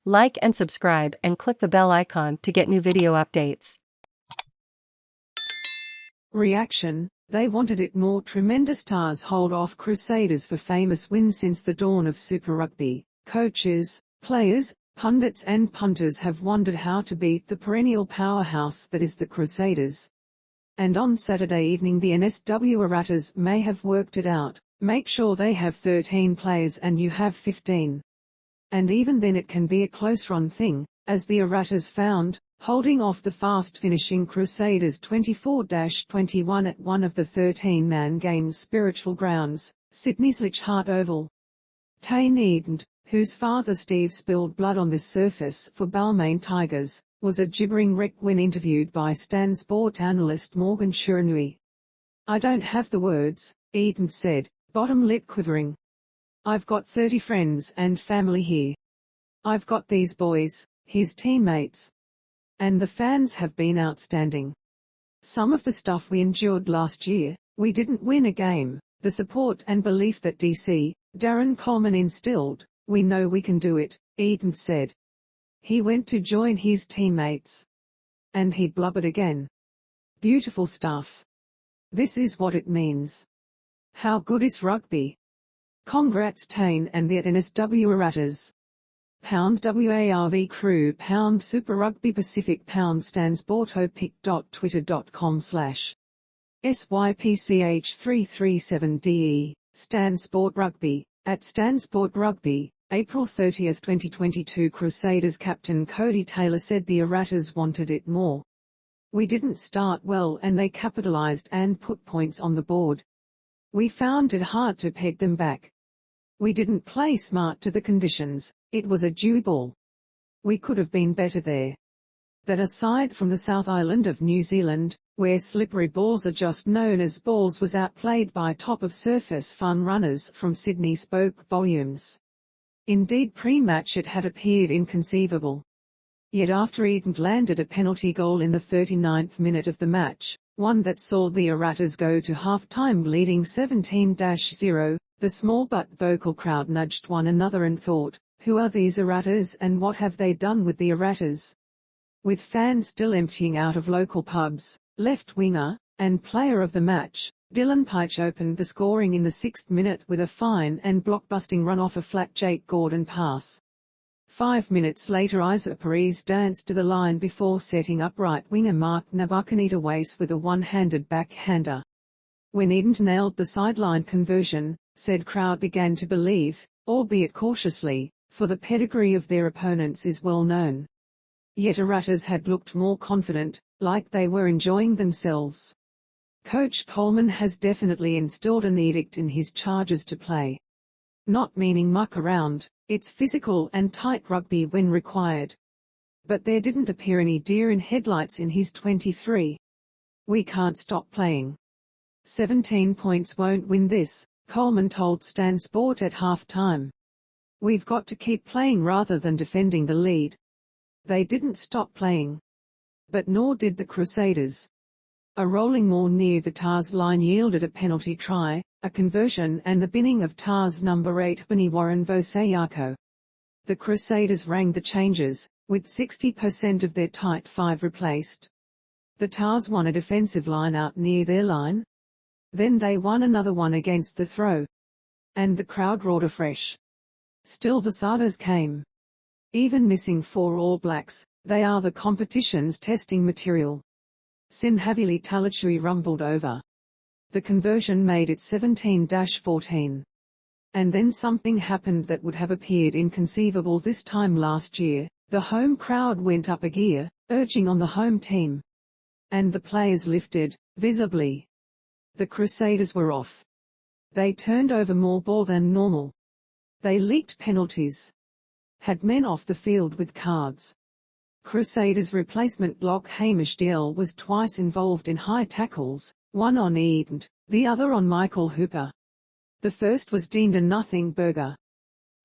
Like and subscribe and click the bell icon to get new video updates. Reaction: They wanted it more. Tremendous Tahs hold off Crusaders for famous win since the dawn of Super Rugby. Coaches, players, pundits and punters have wondered how to beat the perennial powerhouse that is the Crusaders. And on Saturday evening the NSW Arattas may have worked it out. Make sure they have 13 players and you have 15. And even then it can be a close run thing, as the Arattas found, holding off the fast-finishing Crusaders 24-21 at one of the 13-man game's spiritual grounds, Sydney's Leichhardt Oval. Tane Edent, whose father Steve spilled blood on this surface for Balmain Tigers, was a gibbering wreck when interviewed by Stan Sport analyst Morgan Shuranui. "I don't have the words," Edent said, bottom lip quivering. "I've got 30 friends and family here. I've got these boys, his teammates. And the fans have been outstanding. Some of the stuff we endured last year, we didn't win a game, the support and belief that DC, Darren Coleman instilled, we know we can do it," Edent said. He went to join his teammates. And he blubbered again. "Beautiful stuff. This is what it means. How good is rugby? Congrats Tane and the NSW Arattas. #WARV Crew #Super Rugby Pacific #StanSportHopic.twitter.com/SYPCH337DE, Stan Sport Rugby, at Stan Sport Rugby, April 30, 2022. Crusaders captain Cody Taylor said the Arattas wanted it more. "We didn't start well and they capitalized and put points on the board. We found it hard to peg them back. We didn't play smart to the conditions, it was a dewy ball. We could have been better there. That aside from the South Island of New Zealand, where slippery balls are just known as balls, was outplayed by top-of-surface fun runners from Sydney spoke volumes. Indeed pre-match it had appeared inconceivable. Yet after Edent landed a penalty goal in the 39th minute of the match, one that saw the Arattas go to half-time leading 17-0, the small but vocal crowd nudged one another and thought, who are these Arattas and what have they done with the Arattas? With fans still emptying out of local pubs, left winger, and player of the match, Dylan Pyche opened the scoring in the 6th minute with a fine and blockbusting run off a flat Jake Gordon pass. 5 minutes later Isa Perez danced to the line before setting up right winger Mark Nabuchanita Wace with a one-handed backhander. When Edent nailed the sideline conversion, said crowd began to believe, albeit cautiously, for the pedigree of their opponents is well known. Yet Arattas had looked more confident, like they were enjoying themselves. Coach Coleman has definitely instilled an edict in his charges to play. Not meaning muck around, it's physical and tight rugby when required. But there didn't appear any deer in headlights in his 23. "We can't stop playing. 17 points won't win this," Coleman told Stan Sport at half-time. "We've got to keep playing rather than defending the lead." They didn't stop playing. But nor did the Crusaders. A rolling maul near the Tahs line yielded a penalty try, a conversion and the binning of Tahs number 8 Benny Warren Vosayako. The Crusaders rang the changes, with 60% of their tight five replaced. The Tahs won a defensive line out near their line. Then they won another one against the throw. And the crowd roared afresh. Still the Crusaders came. Even missing 4 All Blacks, they are the competition's testing material. Sinhavili Talachui rumbled over. The conversion made it 17-14. And then something happened that would have appeared inconceivable this time last year. The home crowd went up a gear, urging on the home team. And the players lifted, visibly. The Crusaders were off. They turned over more ball than normal. They leaked penalties. Had men off the field with cards. Crusaders replacement block Hamish Diel was twice involved in high tackles, one on Edent, the other on Michael Hooper. The first was deemed a nothing burger.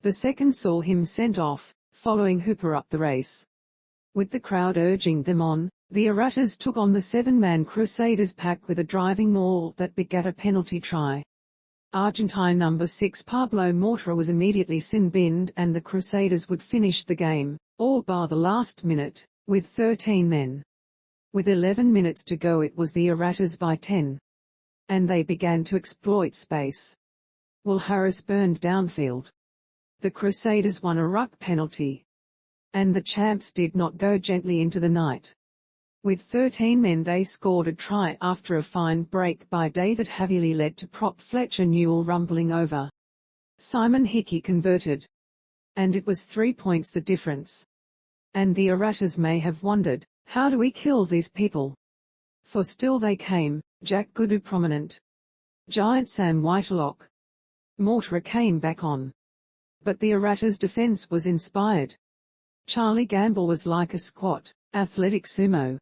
The second saw him sent off, following Hooper up the race. With the crowd urging them on, the Arattas took on the 7-man Crusaders pack with a driving maul that begat a penalty try. Argentine number 6 Pablo Mortara was immediately sin-binned and the Crusaders would finish the game, all bar the last minute, with 13 men. With 11 minutes to go it was the Erratas by 10. And they began to exploit space. Will Harris burned downfield. The Crusaders won a ruck penalty. And the champs did not go gently into the night. With 13 men they scored a try after a fine break by David Havili led to prop Fletcher Newell rumbling over. Simon Hickey converted. And it was 3 points the difference. And the Erratas may have wondered, how do we kill these people? For still they came, Jack Goodoo prominent. Giant Sam Whitelock. Mortara came back on. But the Erratas' defense was inspired. Charlie Gamble was like a squat, athletic sumo.